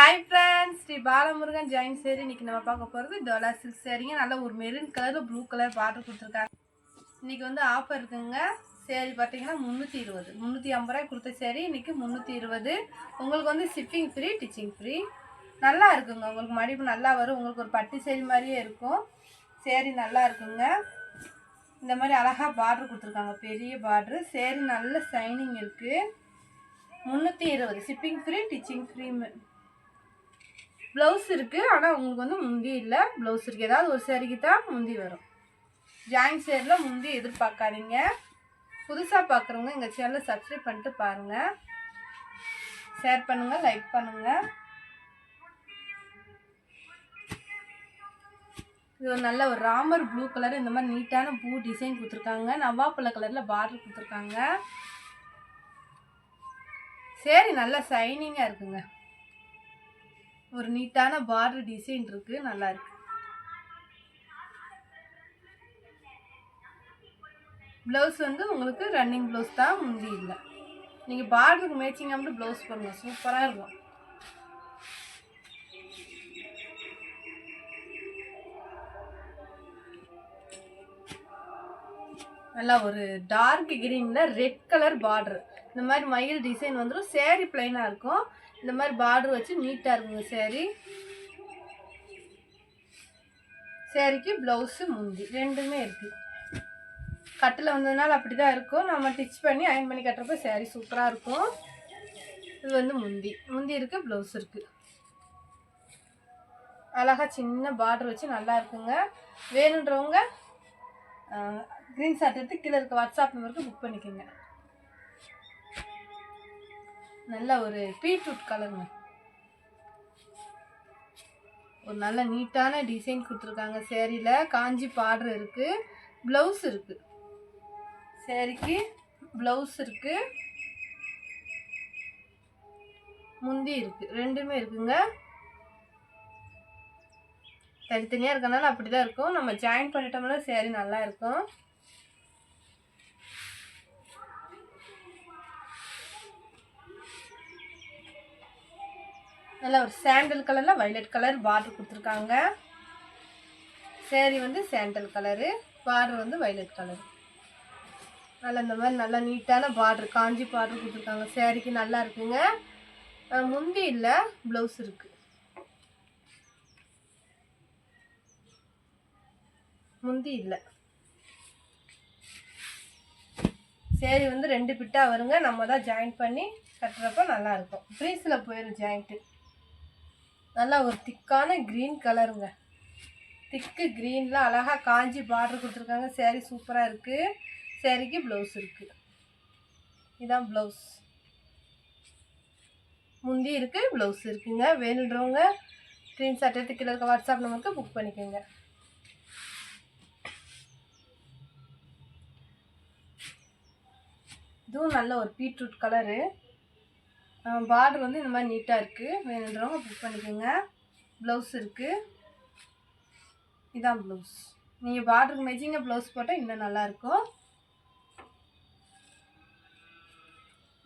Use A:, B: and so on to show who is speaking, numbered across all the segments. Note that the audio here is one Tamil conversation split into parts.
A: Hi friends Shri Balamurugan joint சேரி இன்னைக்கு நம்ம பார்க்க போறது டோலா சில்க் சேரிங்க நல்ல ஒரு maroon colour blue colour border கொடுத்திருக்காங்க. இன்னைக்கு வந்து ஆஃபர் இருக்குங்க. சேரி பாத்தீங்கன்னா 320 350 ரூபாய் கொடுத்த சேரி இன்னைக்கு 320. உங்களுக்கு வந்து ஷிப்பிங் ஃப்ரீ டிச்சிங் ஃப்ரீ. நல்லா இருக்குங்க. உங்களுக்கு மடிப்பு நல்லா வரும். உங்களுக்கு ஒரு பட்டு சேரி மாதிரியே இருக்கும். சேரி நல்லா இருக்குங்க. இந்த மாதிரி அழகா பார்டர் கொடுத்திருக்காங்க. பெரிய பார்டர். சேரி நல்ல ஷைனிங் இருக்கு. 320 shipping free ditching free. Blouse இருக்குது. ஆனால் உங்களுக்கு வந்து முந்தி இல்லை. ப்ளவுஸ் இருக்குது. ஏதாவது ஒரு சேரீக்கு தான் முந்தி வரும். ஜாயின் சேரில் முந்தி எதிர்பார்க்காதீங்க. புதுசாக பார்க்குறவங்க எங்கள் சேனலை சப்ஸ்கிரைப் பண்ணிட்டு பாருங்கள். ஷேர் பண்ணுங்கள், லைக் பண்ணுங்கள். இது ஒரு நல்ல ஒரு ராமர் ப்ளூ கலர். இந்த மாதிரி நீட்டான பூ டிசைன் கொடுத்துருக்காங்க. நவாப்பழ கலரில் பார்டர் கொடுத்துருக்காங்க. சேரீ நல்லா ஷைனிங்காக இருக்குங்க. ஒரு நீட்டான பார்டர் டிசைன் இருக்கு. நல்லா இருக்கு. ப்ளவுஸ் வந்து உங்களுக்கு ரன்னிங் ப்ளவுஸ் தான், முந்தி இல்லை. நீங்கள் பார்டருக்கு மேட்சிங் வந்து ப்ளவுஸ் பண்ணுங்க. சூப்பராக இருக்கும். நல்லா ஒரு டார்க் கிரீனில் ரெட் கலர் பார்டர். இந்த மாதிரி மயில் டிசைன் வந்துடும். சேரீ பிளைனாக இருக்கும். இந்த மாதிரி பார்டர் வச்சு நீட்டாக இருக்குங்க சேரீ. சேரீக்கு ப்ளவுஸு முந்தி ரெண்டுமே இருக்குது. கட்டில் வந்ததுனால அப்படி தான் இருக்கும். நம்ம டிச் பண்ணி அயன் பண்ணி கட்டுறப்ப சேரீ சூப்பராக இருக்கும். இது வந்து முந்தி இருக்குது, ப்ளவுஸ் இருக்குது. அழகாக சின்ன பார்டர் வச்சு நல்லா இருக்குங்க. வேணுன்றவங்க ஸ்க்ரீன்ஷாட் எடுத்து கீழே இருக்க வாட்ஸ்அப் நம்பருக்கு புக் பண்ணிக்கோங்க. நல்ல ஒரு பீட்ரூட் கலருங்க. ஒரு நல்ல நீட்டான டிசைன் கொடுத்துருக்காங்க. சேரீல காஞ்சி பார்டர் இருக்கு. ப்ளவுஸ் இருக்கு. சேரீக்கு ப்ளவுஸ் இருக்கு, முந்தி இருக்கு. ரெண்டுமே இருக்குங்க. தனித்தனியாக இருக்கனால அப்படிதான் இருக்கும். நம்ம ஜாயின் பண்ணிட்டோம்னா சேரீ நல்லா இருக்கும். நல்ல ஒரு சாண்டல் கலரில் வைலட் கலர் பார்டர் கொடுத்துருக்காங்க. சேரீ வந்து சாண்டல் கலரு, பார்டர் வந்து வைலட் கலர். நல்லா இந்த மாதிரி நல்லா நீட்டான பார்டர், காஞ்சி பார்டர் கொடுத்துருக்காங்க. சேரீக்கு நல்லா இருக்குங்க. முந்தி இல்லை, ப்ளவுஸ் இருக்கு. முந்தி இல்லை. சேரீ வந்து 2 பிட்டா வருங்க. நம்ம தான் ஜாயின் பண்ணி கட்டுறப்ப நல்லா இருக்கும். ப்ரீஸில் போயிடும் ஜாயிண்ட்டு. நல்லா ஒரு திக்கான க்ரீன் கலருங்க. திக்கு க்ரீனில் அழகாக காஞ்சி பார்டர் கொடுத்துருக்காங்க. சேரீ சூப்பராக இருக்குது. சேரீக்கு ப்ளவுஸ் இருக்குது. இதுதான் ப்ளவுஸ். முந்தி இருக்குது, ப்ளவுஸ் இருக்குங்க. வேணுன்றவங்க ஸ்க்ரீன்ஷாட் எடுத்து கீழே இருக்க வாட்ஸ்அப் நம்பருக்கு புக் பண்ணிக்கோங்க. இதுவும் நல்ல ஒரு பீட்ரூட் கலரு. பார்டர் வந்து இந்த மாதிரி நீட்டாக இருக்குது. வேணுன்றவங்க புக் பண்ணிக்கோங்க. ப்ளவுஸ் இருக்குது. இதான் ப்ளவுஸ். நீங்கள் பார்டருக்கு மேட்சிங்காக ப்ளவுஸ் போட்டால் இன்னும் நல்லாயிருக்கும்.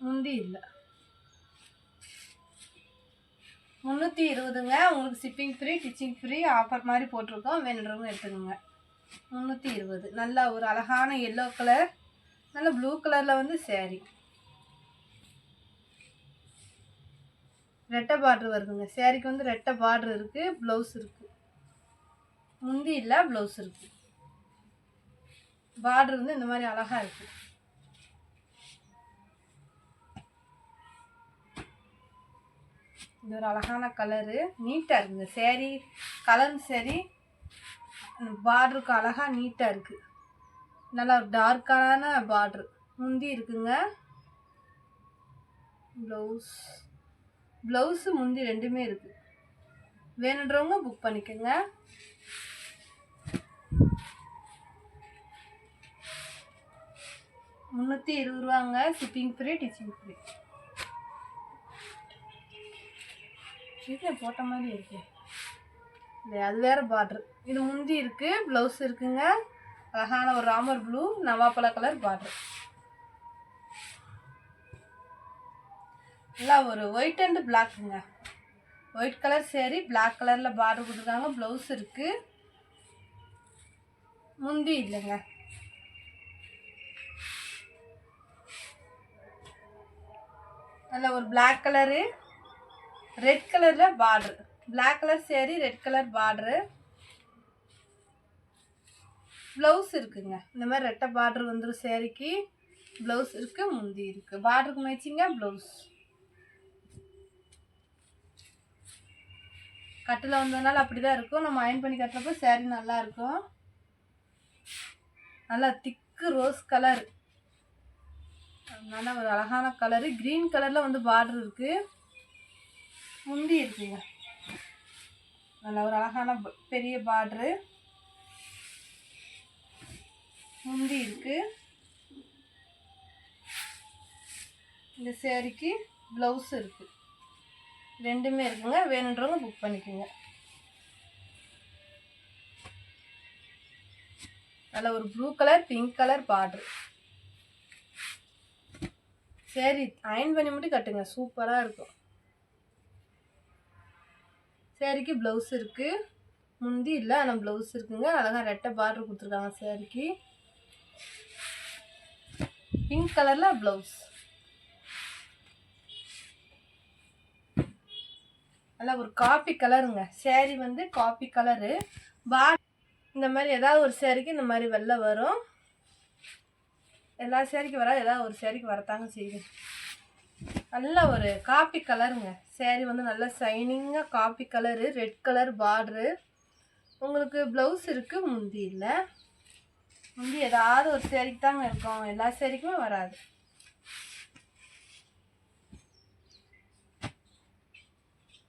A: முந்தி இல்லை. 320ங்க. உங்களுக்கு shipping free ditching free offer மாதிரி போட்டிருக்கோம். வேணுன்றவங்க எடுத்துக்கோங்க. 320. நல்ல ஒரு அழகான எல்லோ கலர், நல்ல ப்ளூ கலரில் வந்து சேரீ. ரெட்டை பார்டர் வருதுங்க. சேரீக்கு வந்து ரெட்டை பார்டர் இருக்குது. ப்ளவுஸ் இருக்குது. முந்தி இல்லை, ப்ளவுஸ் இருக்குது. பார்டர் வந்து இந்த மாதிரி அழகாக இருக்குது. இது ஒரு அழகான கலரு. நீட்டாக இருக்குங்க சேரீ. கலர் சேரீ பார்டருக்கு அழகாக நீட்டாக இருக்குது. நல்லா ஒரு டார்க்கான பார்டர். முந்தி இருக்குங்க. ப்ளவுஸு முந்தி ரெண்டுமே இருக்குது. வேணுன்றவங்க புக் பண்ணிக்கோங்க. ₹320. Shipping free ditching free. வீட்டில் போட்ட மாதிரி இருக்கு. இல்லை, அது வேறு பார்டர். இது முந்தி இருக்குது, ப்ளவுஸ் இருக்குங்க. அழகான ஒரு ராமர் ப்ளூ நவாப்பழ கலர் பார்டர். நல்லா ஒரு ஒயிட் அண்ட் பிளாக்குங்க. ஒயிட் கலர் சேரீ, பிளாக் கலரில் பார்டர் கொடுத்துருக்காங்க. ப்ளவுஸ் இருக்குது, முந்தி இல்லைங்க. அதில் ஒரு பிளாக் கலரு, ரெட் கலரில் border. Black colour sari, red colour border. Blouse இருக்குங்க. இந்த மாதிரி ரெட்டை பார்டர் வந்துடும் சேரீக்கு. ப்ளவுஸ் இருக்குது, முந்தி இருக்குது. பார்டருக்கு மேட்சிங்க ப்ளவுஸ். கட்டில் வந்ததுனால அப்படி தான் இருக்கும். நம்ம அயன் பண்ணி கட்டுறப்போ சேரீ நல்லாயிருக்கும். நல்லா திக்கு ரோஸ் கலர், நல்லா ஒரு அழகான கலரு. க்ரீன் கலரில் வந்து பார்டர் இருக்குது, முந்தி இருக்குங்க. நல்லா ஒரு அழகான பெரிய பார்டரு, முந்தி இருக்குது. இந்த சேரீக்கு ப்ளவுஸ் இருக்குது, ரெண்டுமே இருக்குங்க. வேணுன்றவங்க புக் பண்ணிக்கோங்க. அதில் ஒரு blue colour, pink colour border. சரி, அயன் பண்ணி மட்டும் கட்டுங்க, சூப்பராக இருக்கும். சேரீக்கு ப்ளவுஸ் இருக்குது, முந்தி இல்லை ஆனால் ப்ளவுஸ் இருக்குங்க. அழகாக ரெட்டை பார்டர் கொடுத்துருக்காங்க சேரீக்கு. பிங்க் கலரில் ப்ளவுஸ். நல்லா ஒரு காப்பி கலருங்க. சேரீ வந்து காப்பி கலரு. இந்த மாதிரி ஏதாவது ஒரு சேரீக்கு இந்த மாதிரி வெள்ளை வரும். எல்லா சேரீக்கும் வராது, ஏதாவது ஒரு சேரீக்கு வரத்தாங்க செய்யுது. நல்ல ஒரு காப்பி கலருங்க. சேரீ வந்து நல்லா ஷைனிங்காக coffee colour, red colour border. உங்களுக்கு ப்ளவுஸ் இருக்குது, முந்தி இல்லை. முந்தி ஏதாவது ஒரு சேரீக்கு தாங்க இருக்கும், எல்லா சேரீக்குமே வராது.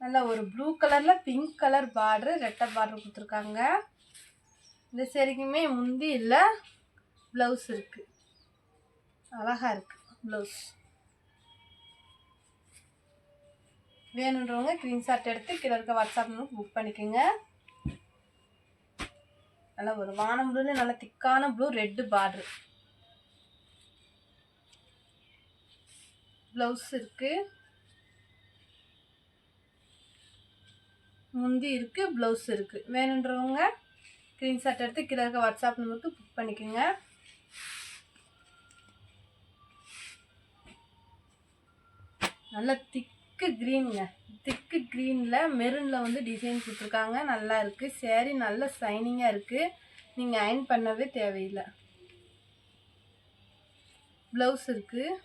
A: நல்லா ஒரு ப்ளூ கலரில் பிங்க் கலர் பார்டரு, ரெட்டை பார்டர் கொடுத்துருக்காங்க. இந்த சேரீக்குமே முந்தி இல்லை, ப்ளவுஸ் இருக்குது. அழகாக இருக்குது ப்ளவுஸ். வேணுன்றவங்க ஸ்க்ரீன்ஷாட் எடுத்து கீழே இருக்க வாட்ஸ்அப் நம்பருக்கு புக் பண்ணிக்கோங்க. நல்லா ஒரு வானம் ப்ளூன்னு நல்லா திக்கான ப்ளூ, ரெட்டு பார்டரு. ப்ளவுஸ் இருக்குது, முந்தி இருக்குது, ப்ளவுஸ் இருக்குது. வேணுன்றவங்க ஸ்க்ரீன்ஷாட் எடுத்து கீழே இருக்க வாட்ஸ்அப் நம்பருக்கு புக் பண்ணிக்கோங்க. நல்லா திக்கு க்ரீனுங்க. திக்கு க்ரீனில் மெரூனில் வந்து டிசைன் கொடுத்துருக்காங்க. நல்லா இருக்குது சேரீ, நல்ல ஷைனிங்காக இருக்குது. நீங்கள் அயன் பண்ணவே தேவையில்லை. ப்ளவுஸ் இருக்குது,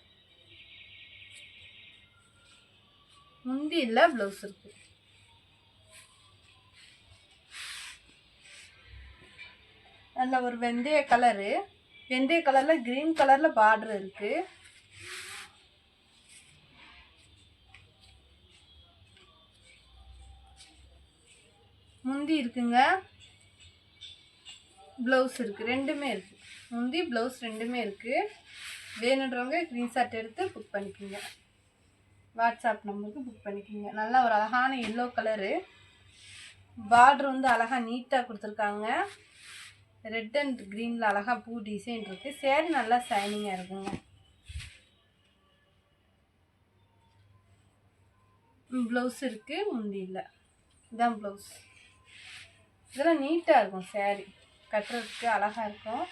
A: முந்தி இல்லை, ப்ளவுஸ் இருக்குது. நல்ல ஒரு வெந்தய கலரு, வெந்தய கலரில் க்ரீன் கலரில் பார்டர் இருக்குது. முந்தி இருக்குங்க, ப்ளவுஸ் இருக்குது, ரெண்டுமே இருக்குது. முந்தி ப்ளவுஸ் ரெண்டுமே இருக்குது. வேணுன்றவங்க ஸ்க்ரீன்ஷாட் எடுத்து புக் பண்ணிக்கோங்க. வாட்ஸ்அப் நம்பருக்கு புக் பண்ணிக்கோங்க. நல்லா ஒரு அழகான எல்லோ கலரு. பார்டர் வந்து அழகாக நீட்டாக கொடுத்துருக்காங்க. ரெட் அண்ட் க்ரீனில் அழகாக பூ டிசைன் இருக்குது. சேரீ நல்லா ஷைனிங்காக இருக்குங்க. ப்ளவுஸ் இருக்குது, முந்தி இல்லை. இதுதான் ப்ளவுஸ். இதெல்லாம் நீட்டாக இருக்கும் சேரீ, கட்டுறதுக்கு அழகாக இருக்கும்.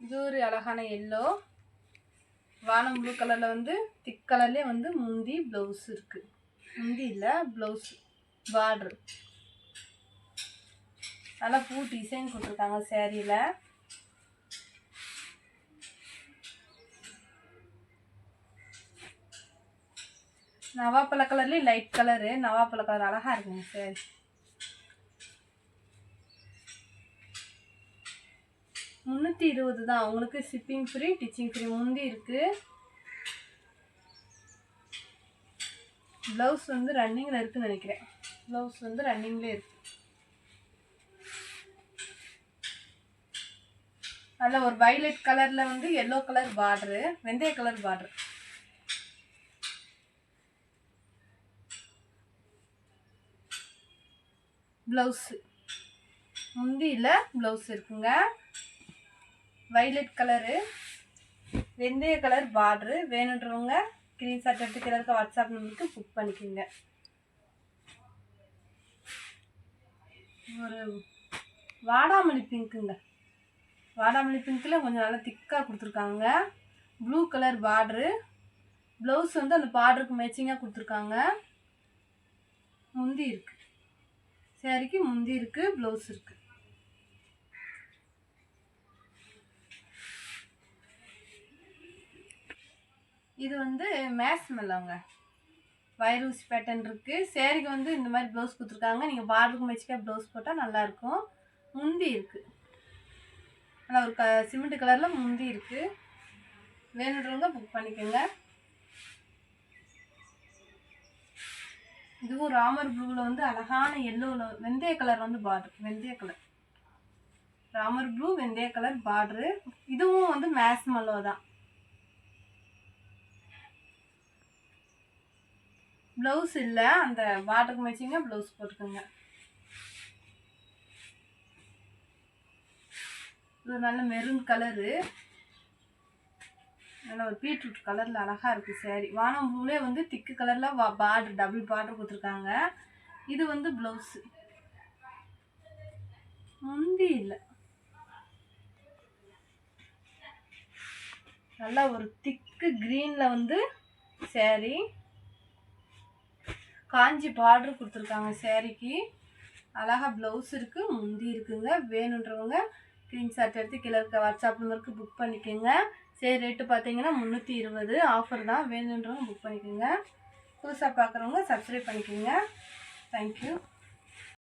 A: இது ஒரு அழகான எல்லோ, வானம் ப்ளூ கலரில் வந்து திக் கலர்லேயே வந்து முந்தி ப்ளவுஸ் இருக்குது. முந்தி இல்லை, ப்ளவுஸ் பார்டரு. நல்லா பூ டிசைன் கொடுத்துருக்காங்க சேரீயில். நவாப்பழ கலர்லேயே லைட் கலரு, நவாப்பழ கலர் அழகாக இருக்குங்க சேரீ. $320 தான். உங்களுக்கு ஷிப்பிங் ஃப்ரீ, டிச்சிங் ஃப்ரீ. முந்தி இருக்குது. ப்ளவுஸ் வந்து ரன்னிங்கில் இருக்குதுன்னு நினைக்கிறேன். ப்ளவுஸ் வந்து ரன்னிங்லேயே இருக்குது. அதில் ஒரு வைலட் கலரில் வந்து எல்லோ கலர் பார்டரு, வெந்தய கலர் பார்டரு. ப்ளவுஸு முந்தி இல்லை, ப்ளவுஸ் இருக்குங்க. வைலட் கலரு, வெந்தய கலர் பார்டரு. வேணுன்றவங்க ஸ்க்ரீன்ஷாட் எடுத்து கீழே இருக்க வாட்ஸ்அப் நம்பருக்கு புக் பண்ணிக்கோங்க. ஒரு வாடாமல்லி பிங்க்குங்க. வாடாமல்லி பிங்க்கில் கொஞ்சம் நல்லா திக்காக கொடுத்துருக்காங்க. ப்ளூ கலர் பார்ட்ரு. ப்ளவுஸ் வந்து அந்த பார்டருக்கு மேட்சிங்காக கொடுத்துருக்காங்க. முந்தி இருக்குது, சாரிக்கு முந்தி இருக்குது, ப்ளவுஸ் இருக்குது. இது வந்து மேஸ் மெல்லோங்க. வைரூசி பேட்டர்ன் இருக்குது. சேரீக்கு வந்து இந்த மாதிரி ப்ளவுஸ் கொடுத்துருக்காங்க. நீங்கள் பார்டருக்கு மேட்சிக்காக ப்ளவுஸ் போட்டால் நல்லாயிருக்கும். முந்தி இருக்குது, ஆனால் ஒரு சிமெண்ட் கலரில் முந்தி இருக்குது. வேணுன்றவங்க புக் பண்ணிக்கோங்க. இதுவும் ராமர் ப்ளூவில் வந்து அழகான எல்லோவில் வெந்தய கலர் வந்து பார்டர். வெந்தய கலர் ராமர் ப்ளூ, வெந்தய கலர் பார்டரு. இதுவும் வந்து மேஸ் மெல்லோ தான். ப்ளவுஸ் இல்லை, அந்த பார்டருக்கு மேட்சிங்க ப்ளவுஸ் போட்டுக்கோங்க. இது நல்ல மெரூன் கலரு, நல்ல ஒரு பீட்ரூட் கலரில் அழகாக இருக்குது சேரீ. வானம் ப்ளூலே வந்து திக்கு கலரில் பார்டர், டபுள் பார்டர் கொடுத்துருக்காங்க. இது வந்து ப்ளவுஸு. முந்தி இல்லை, நல்லா ஒரு திக்கு க்ரீனில் வந்து சேரீ. காஞ்சி பார்டர் கொடுத்துருக்காங்க சேரீக்கு. அழகாக ப்ளவுஸ் இருக்குது, முந்தி இருக்குங்க. வேணுன்றவங்க ஸ்க்ரீன்ஷாட் எடுத்து கீழே இருக்க வாட்ஸ்அப் நம்பருக்கு புக் பண்ணிக்கோங்க. சரி, ரேட்டு பார்த்தீங்கன்னா 320 ஆஃபர் தான். வேணுன்றவங்க புக் பண்ணிக்கோங்க. புதுசாக பார்க்குறவங்க சப்ஸ்கிரைப் பண்ணிக்கோங்க. தேங்க்யூ.